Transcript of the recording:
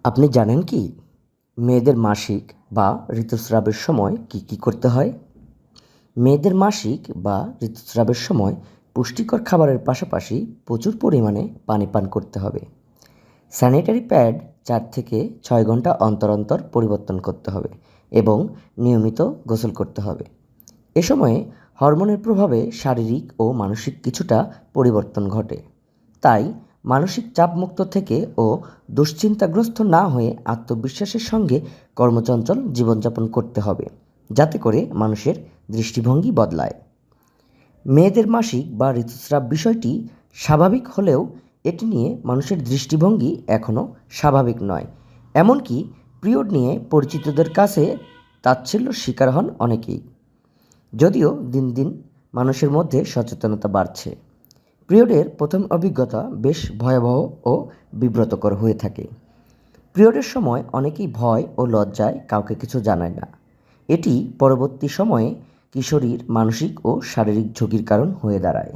আপনি জানেন কি মেয়েদের মাসিক বা ঋতুস্রাবের সময় কি করতে হয়? মেয়েদের মাসিক বা ঋতুস্রাবের সময় পুষ্টিকর খাবারের পাশাপাশি প্রচুর পরিমাণে পানি পান করতে হবে। স্যানিটারি প্যাড 4 থেকে 6 ঘন্টা অন্তর অন্তর পরিবর্তন করতে হবে এবং নিয়মিত গোসল করতে হবে। এ সময়ে হরমোনের প্রভাবে শারীরিক ও মানসিক কিছুটা পরিবর্তন ঘটে। তাই মানসিক চাপমুক্ত থেকে ও দুশ্চিন্তাগ্রস্ত না হয়ে আত্মবিশ্বাসের সঙ্গে কর্মচঞ্চল জীবনযাপন করতে হবে, যাতে করে মানুষের দৃষ্টিভঙ্গি বদলায়। মেয়েদের মাসিক বা ঋতুস্রাব বিষয়টি স্বাভাবিক হলেও এটি নিয়ে মানুষের দৃষ্টিভঙ্গি এখনও স্বাভাবিক নয়। এমনকি পিরিয়ড নিয়ে পরিচিতদের কাছে তাচ্ছিল্যের শিকার হন অনেকেই। যদিও দিন দিন মানুষের মধ্যে সচেতনতা বাড়ছে, পিরিয়ডের প্রথম অভিজ্ঞতা বেশ ভয়াবহ ও বিব্রতকর হয়ে থাকে। পিরিয়ডের সময় অনেকেই ভয় ও লজ্জায় কাউকে কিছু জানায় না। এটি পরবর্তী সময়ে কিশোরীর মানসিক ও শারীরিক ঝুঁকির কারণ হয়ে দাঁড়ায়।